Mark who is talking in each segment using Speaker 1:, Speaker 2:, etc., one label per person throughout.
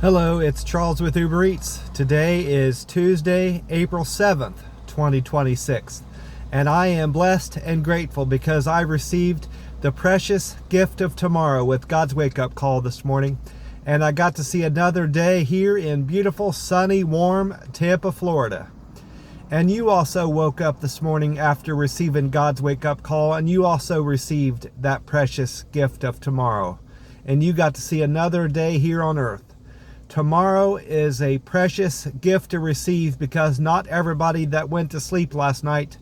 Speaker 1: Hello, it's Charles with Uber Eats. Today is Tuesday, April 7th, 2026, and I am blessed and grateful because I received the precious gift of tomorrow with God's wake-up call this morning, and I got to see another day here in beautiful, sunny, warm Tampa, Florida. And you also woke up this morning after receiving God's wake-up call, and you also received that precious gift of tomorrow, and you got to see another day here on earth. Tomorrow is a precious gift to receive because not everybody that went to sleep last night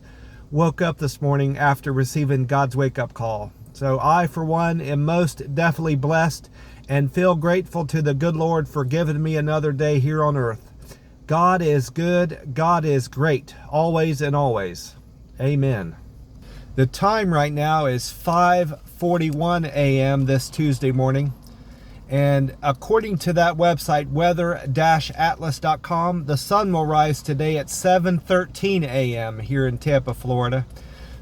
Speaker 1: woke up this morning after receiving God's wake-up call. So I, for one, am most definitely blessed and feel grateful to the good Lord for giving me another day here on earth. God is good. God is great, always and always. Amen. The time right now is 5:41 a.m. this Tuesday morning. And according to that website, weather-atlas.com, the sun will rise today at 7:13 a.m. here in Tampa, Florida.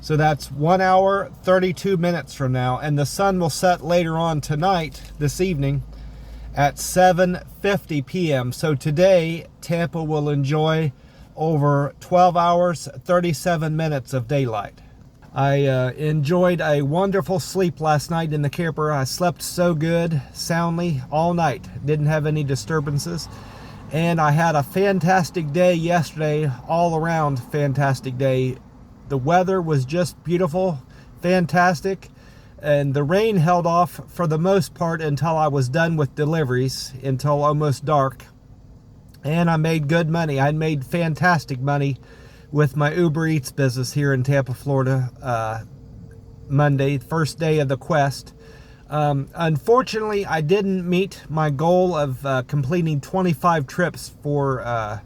Speaker 1: So that's 1 hour, 32 minutes from now. And the sun will set later on tonight, this evening, at 7:50 p.m. So today, Tampa will enjoy over 12 hours, 37 minutes of daylight. I enjoyed a wonderful sleep last night in the camper. I slept so good, soundly, all night. Didn't have any disturbances. And I had a fantastic day yesterday, all around fantastic day. The weather was just beautiful, fantastic. And the rain held off for the most part until I was done with deliveries, until almost dark. And I made good money. I made fantastic money with my Uber Eats business here in Tampa, Florida, Monday, first day of the quest. Unfortunately, I didn't meet my goal of completing 25 trips for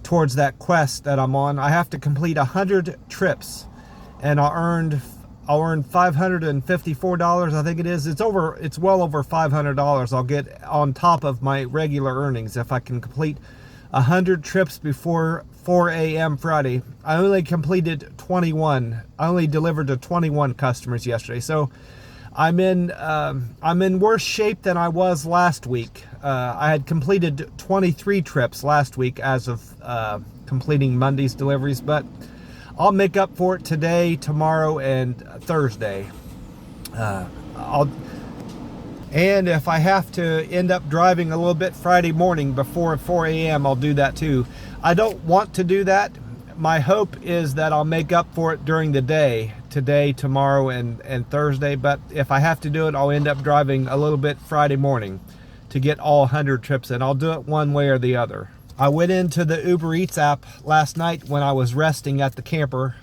Speaker 1: towards that quest that I'm on. I have to complete 100 trips, and I'll earn $554, I think it is. It's well over $500 I'll get on top of my regular earnings if I can complete 100 trips before 4 a.m. Friday. I only completed 21. I only delivered to 21 customers yesterday. So I'm in worse shape than I was last week. I had completed 23 trips last week as of completing Monday's deliveries, but I'll make up for it today, tomorrow, and Thursday. And if I have to end up driving a little bit Friday morning before 4 a.m., I'll do that too. I don't want to do that. My hope is that I'll make up for it during the day, today, tomorrow, and Thursday. But if I have to do it, I'll end up driving a little bit Friday morning to get all 100 trips in. I'll do it one way or the other. I went into the Uber Eats app last night when I was resting at the camper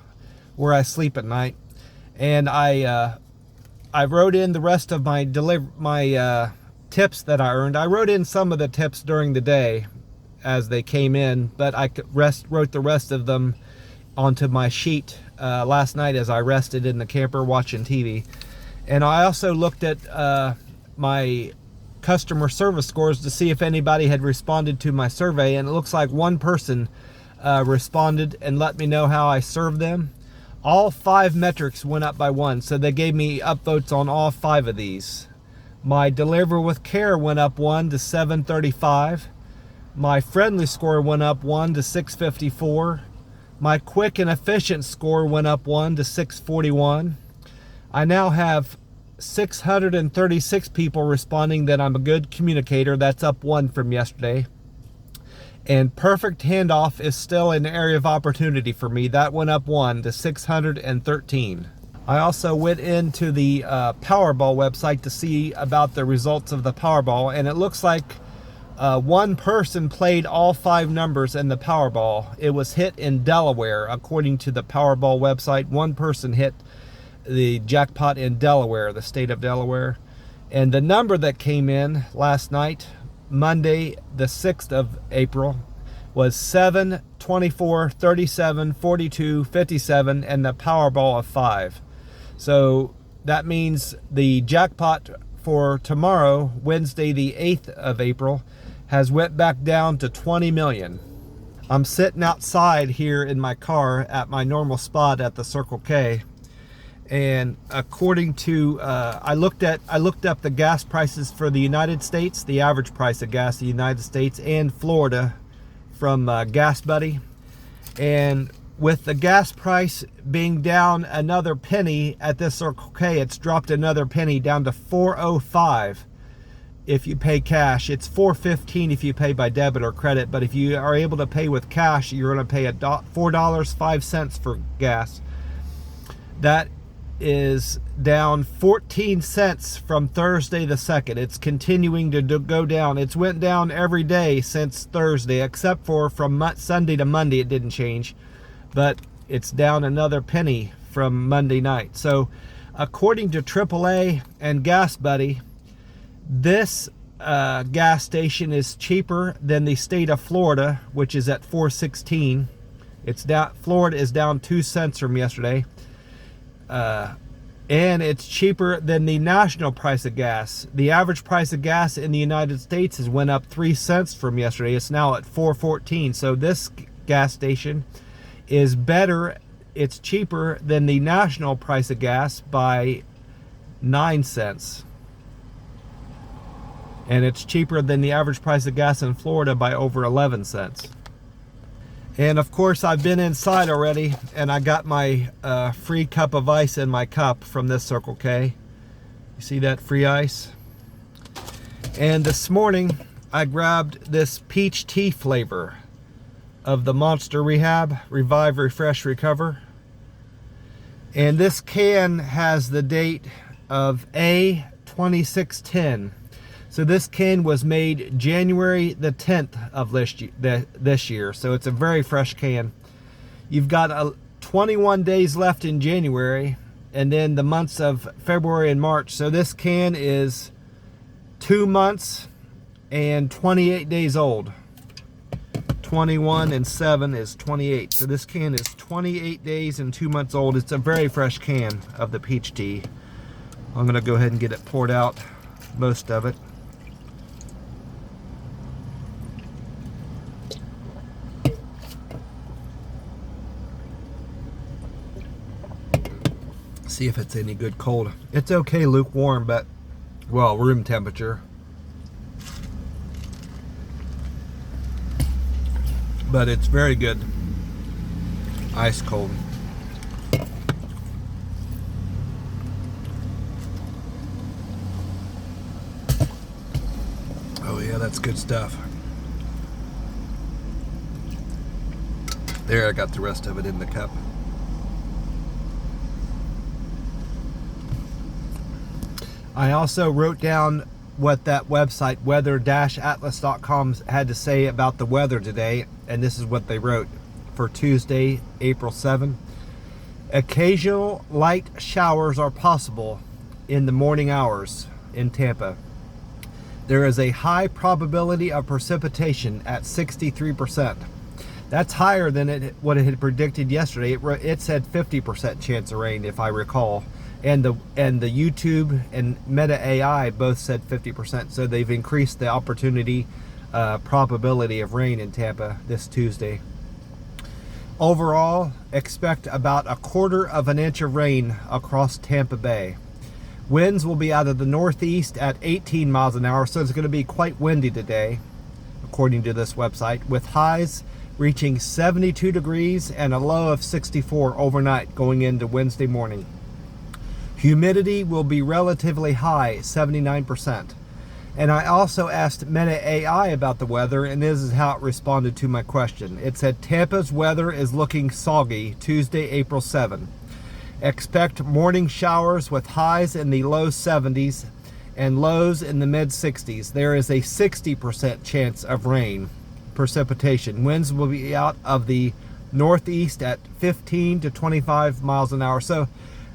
Speaker 1: where I sleep at night. And I wrote in the rest of my tips that I earned. I wrote in some of the tips during the day as they came in, but I wrote the rest of them onto my sheet last night as I rested in the camper watching TV. And I also looked at my customer service scores to see if anybody had responded to my survey, and it looks like one person responded and let me know how I served them. All 5 metrics went up by 1, so they gave me upvotes on all 5 of these. My deliver with care went up 1 to 735. My friendly score went up 1 to 654. My quick and efficient score went up 1 to 641. I now have 636 people responding that I'm a good communicator. That's up 1 from yesterday. And perfect handoff is still an area of opportunity for me. That went up 1 to 613. I also went into the Powerball website to see about the results of the Powerball, and it looks like one person played all 5 numbers in the Powerball. It was hit in Delaware, according to the Powerball website. One person hit the jackpot in Delaware, the state of Delaware. And the number that came in last night, Monday, the 6th of April, was 7, 24, 37, 42, 57, and the Powerball of 5. So that means the jackpot for tomorrow, Wednesday, the 8th of April, has went back down to 20 million. I'm sitting outside here in my car at my normal spot at the Circle K, And according to I looked up the gas prices for the United States, the average price of gas in the United States and Florida from Gas Buddy. And with the gas price being down another penny at this Circle K, it's dropped another penny down to $4.05 if you pay cash. It's $4.15 if you pay by debit or credit, but if you are able to pay with cash, you're going to pay $4.05 for gas. That is down 14 cents from Thursday the 2nd. It's continuing to go down. It's went down every day since Thursday, except for from Sunday to Monday it didn't change, but it's down another penny from Monday night. So according to AAA and Gas Buddy, this gas station is cheaper than the state of Florida, which is at $4.16. It's down. Florida is down 2 cents from yesterday. And it's cheaper than the national price of gas. The average price of gas in the United States has went up 3 cents from yesterday. It's now at $4.14. So this gas station is better. It's cheaper than the national price of gas by 9 cents. And it's cheaper than the average price of gas in Florida by over 11 cents. And of course, I've been inside already, and I got my free cup of ice in my cup from this Circle K. You see that free ice? And this morning, I grabbed this peach tea flavor of the Monster Rehab, Revive, Refresh, Recover. And this can has the date of A2610. So this can was made January the 10th of this year. So it's a very fresh can. You've got 21 days left in January, and then the months of February and March. So this can is 2 months and 28 days old. 21 and 7 is 28. So this can is 28 days and 2 months old. It's a very fresh can of the peach tea. I'm gonna go ahead and get it poured out, most of it. See if it's any good cold. It's okay lukewarm, but well, room temperature. But it's very good ice cold. Oh yeah, that's good stuff. There, I got the rest of it in the cup. I also wrote down what that website, weather-atlas.com, had to say about the weather today, and this is what they wrote for Tuesday, April 7. Occasional light showers are possible in the morning hours in Tampa. There is a high probability of precipitation at 63%. That's higher than what it had predicted yesterday. It said 50% chance of rain, if I recall. And the YouTube and Meta AI both said 50%, so they've increased the opportunity probability of rain in Tampa this Tuesday. Overall, expect about 1/4 inch of rain across Tampa Bay. Winds will be out of the northeast at 18 miles an hour, so it's going to be quite windy today, according to this website, with highs reaching 72 degrees and a low of 64 overnight going into Wednesday morning. Humidity will be relatively high, 79%. And I also asked Meta AI about the weather, and this is how it responded to my question. It said, Tampa's weather is looking soggy Tuesday, April 7. Expect morning showers with highs in the low 70s and lows in the mid 60s. There is a 60% chance of rain, precipitation. Winds will be out of the northeast at 15 to 25 miles an hour. So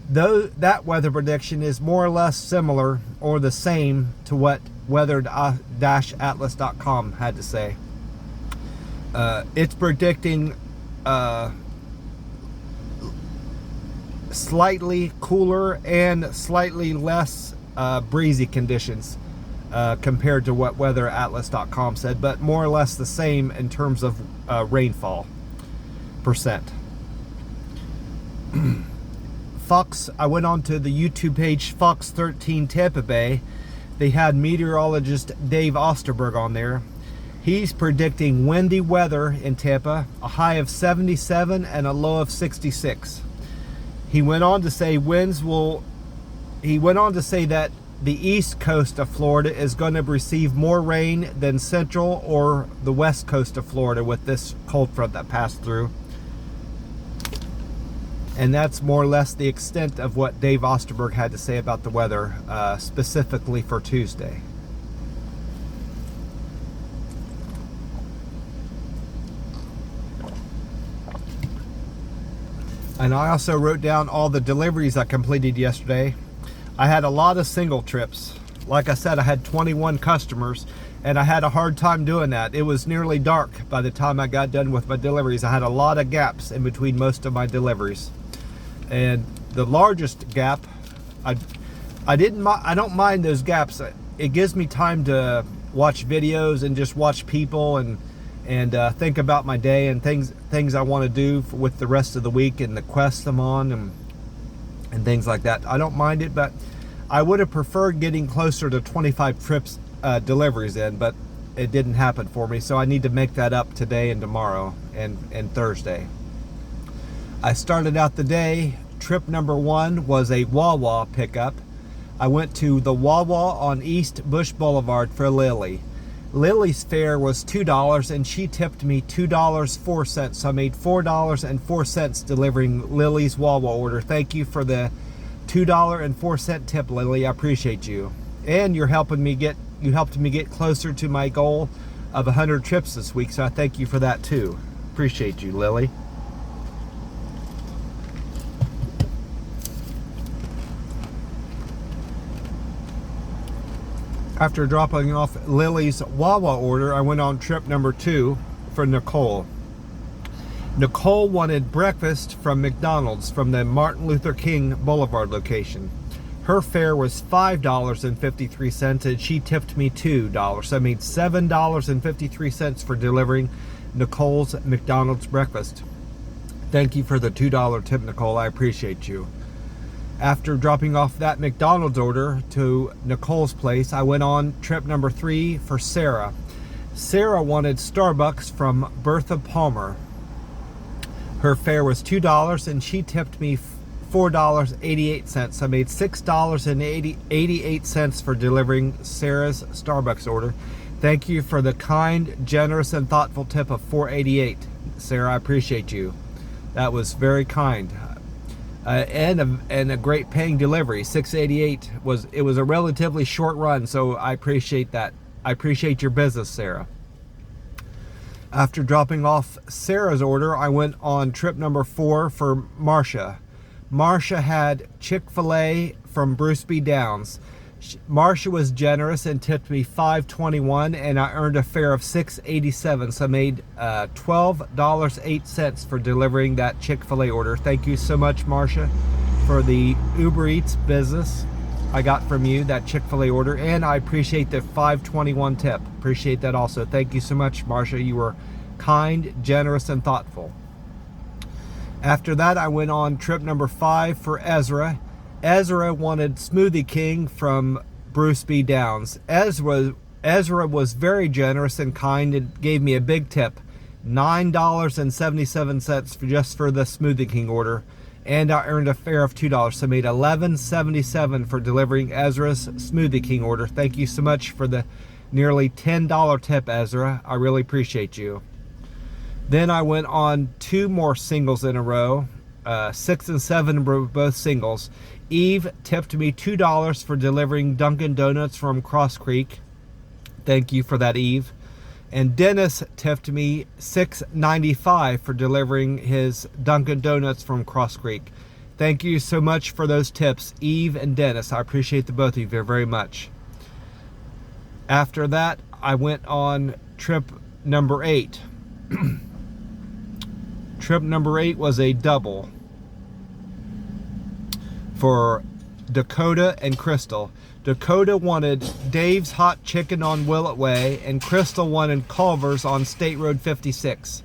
Speaker 1: though that weather prediction is more or less similar or the same to what weather-atlas.com had to say. It's predicting slightly cooler and slightly less breezy conditions compared to what weather-atlas.com said, but more or less the same in terms of rainfall percent. I went on to the YouTube page Fox 13 Tampa Bay. They had meteorologist Dave Osterberg on there. He's predicting windy weather in Tampa, a high of 77 and a low of 66. He went on to say that the east coast of Florida is going to receive more rain than central or the west coast of Florida with this cold front that passed through. And that's more or less the extent of what Dave Osterberg had to say about the weather, specifically for Tuesday. And I also wrote down all the deliveries I completed yesterday. I had a lot of single trips. Like I said, I had 21 customers, and I had a hard time doing that. It was nearly dark by the time I got done with my deliveries. I had a lot of gaps in between most of my deliveries. And the largest gap, I don't mind those gaps. It gives me time to watch videos and just watch people and think about my day and things I want to do with the rest of the week and the quests I'm on and things like that. I don't mind it, but I would have preferred getting closer to 25 trips deliveries in, but it didn't happen for me, so I need to make that up today and tomorrow and Thursday. I started out the day, trip number 1 was a Wawa pickup. I went to the Wawa on East Bush Boulevard for Lily. Lily's fare was $2 and she tipped me $2.04, so I made $4.04 delivering Lily's Wawa order. Thank you for the $2.04 tip, Lily. I appreciate you. And you helped me get closer to my goal of 100 trips this week, so I thank you for that too. Appreciate you, Lily. After dropping off Lily's Wawa order, I went on trip number 2 for Nicole. Nicole wanted breakfast from McDonald's from the Martin Luther King Boulevard location. Her fare was $5.53 and she tipped me $2. So I made $7.53 for delivering Nicole's McDonald's breakfast. Thank you for the $2 tip, Nicole. I appreciate you. After dropping off that McDonald's order to Nicole's place, I went on trip number 3 for Sarah. Sarah wanted Starbucks from Bertha Palmer. Her fare was $2 and she tipped me $4.88. I made $6.88 for delivering Sarah's Starbucks order. Thank you for the kind, generous, and thoughtful tip of $4.88. Sarah, I appreciate you. That was very kind. And a great paying delivery. $6.88 was a relatively short run, so I appreciate that. I appreciate your business, Sarah. After dropping off Sarah's order, I went on trip number 4 for Marcia. Marcia had Chick-fil-A from Bruce B. Downs. Marcia was generous and tipped me $5.21, and I earned a fare of $6.87, so I made $12.08 for delivering that Chick-fil-A order. Thank you so much, Marcia, for the Uber Eats business I got from you, that Chick-fil-A order, and I appreciate the $5.21 tip. Appreciate that also. Thank you so much, Marcia. You were kind, generous, and thoughtful. After that, I went on trip number 5 for Ezra. Ezra wanted Smoothie King from Bruce B. Downs. Ezra was very generous and kind and gave me a big tip, $9.77 just for the Smoothie King order, and I earned a fare of $2, so I made $11.77 for delivering Ezra's Smoothie King order. Thank you so much for the nearly $10 tip, Ezra. I really appreciate you. Then I went on 2 more singles in a row. 6 and 7 were both singles. Eve tipped me $2 for delivering Dunkin' Donuts from Cross Creek. Thank you for that, Eve. And Dennis tipped me $6.95 for delivering his Dunkin' Donuts from Cross Creek. Thank you so much for those tips, Eve and Dennis. I appreciate the both of you very much. After that, I went on trip number 8. Trip number 8 was a double for Dakota and Crystal. Dakota wanted Dave's Hot Chicken on Willett Way, and Crystal wanted Culver's on State Road 56.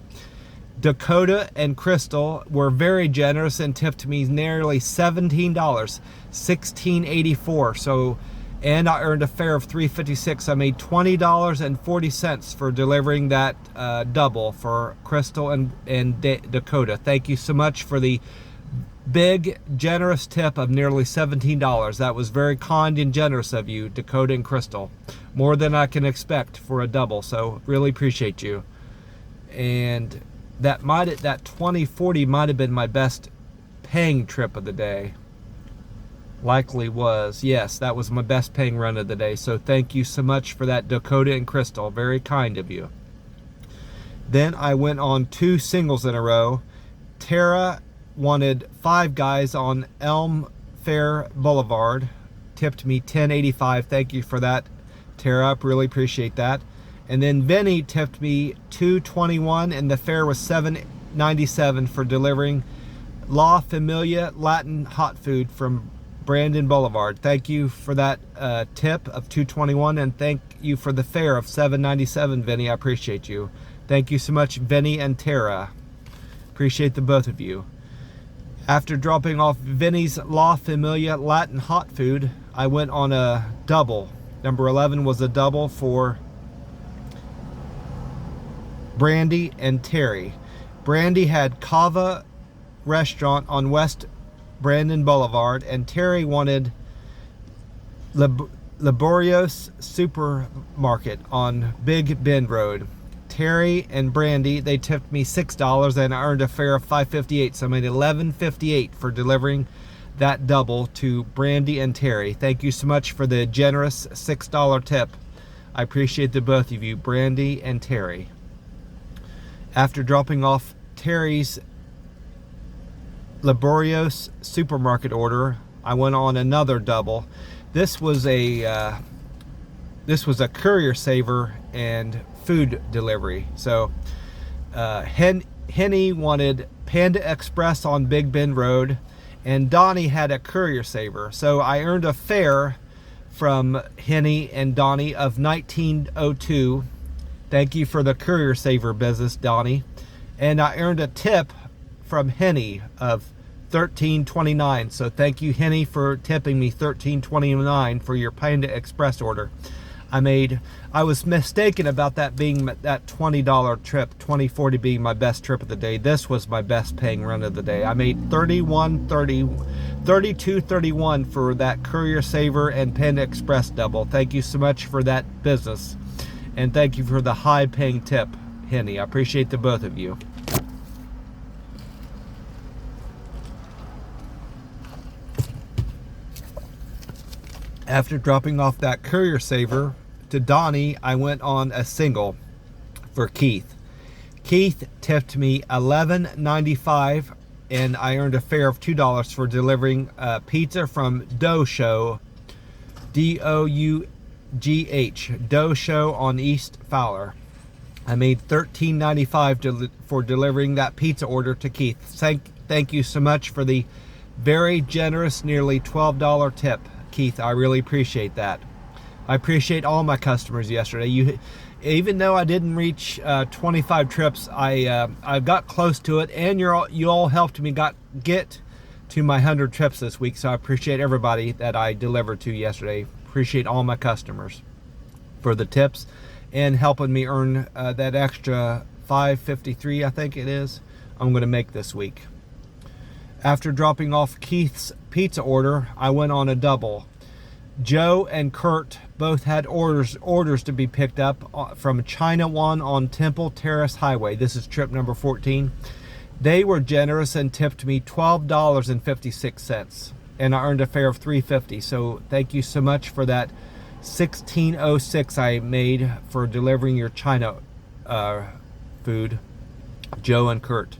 Speaker 1: Dakota and Crystal were very generous and tipped me nearly $17, $16.84. So, and I earned a fare of $3.56. I made $20.40 for delivering that double for Crystal and Dakota. Thank you so much for the big, generous tip of nearly $17. That was very kind and generous of you, Dakota and Crystal. More than I can expect for a double, so really appreciate you. And that 2040 might have been my best paying trip of the day. Likely was. Yes, that was my best paying run of the day. So thank you so much for that, Dakota and Crystal. Very kind of you. Then I went on 2 singles in a row. Tara wanted 5 guys on Elm Fair Boulevard. Tipped me $10.85. Thank you for that, Tara. I really appreciate that. And then Vinny tipped me $2.21, and the fare was $7.97 for delivering La Familia Latin hot food from Brandon Boulevard. Thank you for that tip of $2.21, and thank you for the fare of $7.97, Vinny. I appreciate you. Thank you so much, Vinny and Tara. Appreciate the both of you. After dropping off Vinny's La Familia Latin hot food, I went on a double. Number 11 was a double for Brandy and Terry. Brandy had Cava restaurant on West Brandon Boulevard, and Terry wanted Laborios Supermarket on Big Bend Road. Terry and Brandy, they tipped me $6, and I earned a fare of $5.58, so I made $11.58 for delivering that double to Brandy and Terry. Thank you so much for the generous $6 tip. I appreciate the both of you, Brandy and Terry. After dropping off Terry's Laborios Supermarket order, I went on another double. This was a courier saver and food delivery. So Henny wanted Panda Express on Big Bend Road, and Donnie had a courier saver. So I earned a fare from Henny and Donnie of $19.02. Thank you for the courier saver business, Donnie. And I earned a tip from Henny of $13.29. So thank you, Henny, for tipping me $13.29 for your Panda Express order. I was mistaken about that being that $20 trip, 2040 being my best trip of the day. This was my best paying run of the day. I made $32.31 for that courier saver and Panda Express double. Thank you so much for that business. And thank you for the high paying tip, Henny. I appreciate the both of you. After dropping off that courier saver to Donnie, I went on a single for Keith. Keith tipped me $11.95, and I earned a fare of $2 for delivering pizza from Dough Show, Doughh, Dough Show on East Fowler. I made $13.95 for delivering that pizza order to Keith. Thank you so much for the very generous, nearly $12 tip, Keith. I really appreciate that. I appreciate all my customers yesterday. Even though I didn't reach 25 trips, I got close to it, and you all helped me get to my 100 trips this week. So I appreciate everybody that I delivered to yesterday. Appreciate all my customers for the tips and helping me earn that extra $5.53, I think it is, I'm going to make this week. After dropping off Keith's pizza order, I went on a double. Joe and Kurt both had orders to be picked up from China One on Temple Terrace Highway. This is trip number 14. They were generous and tipped me $12.56, and I earned a fare of $3.50. So thank you so much for that $16.06 I made for delivering your China food, Joe and Kurt.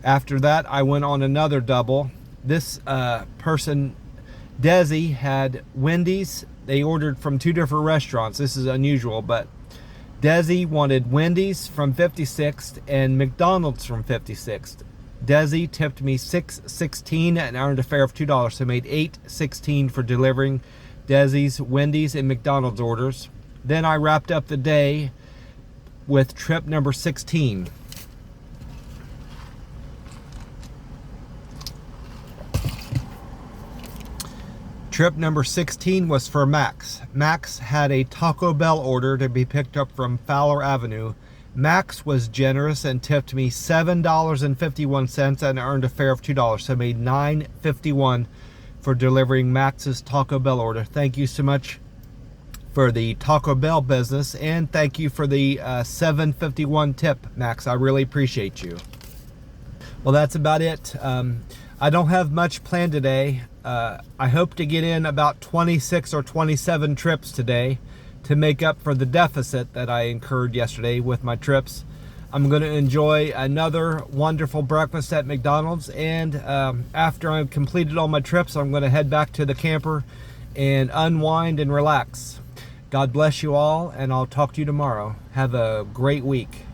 Speaker 1: After that, I went on another double. This person, Desi, had Wendy's. They ordered from 2 different restaurants. This is unusual, but Desi wanted Wendy's from 56th and McDonald's from 56th. Desi tipped me $6.16 and earned a fare of $2, so I made $8.16 for delivering Desi's, Wendy's, and McDonald's orders. Then I wrapped up the day with trip number 16. Trip number 16 was for Max. Max had a Taco Bell order to be picked up from Fowler Avenue. Max was generous and tipped me $7.51 and earned a fare of $2, so I made $9.51 for delivering Max's Taco Bell order. Thank you so much for the Taco Bell business, and thank you for the $7.51 tip, Max. I really appreciate you. Well, that's about it. I don't have much planned today. I hope to get in about 26 or 27 trips today to make up for the deficit that I incurred yesterday with my trips. I'm going to enjoy another wonderful breakfast at McDonald's, and after I've completed all my trips, I'm going to head back to the camper and unwind and relax. God bless you all, and I'll talk to you tomorrow. Have a great week.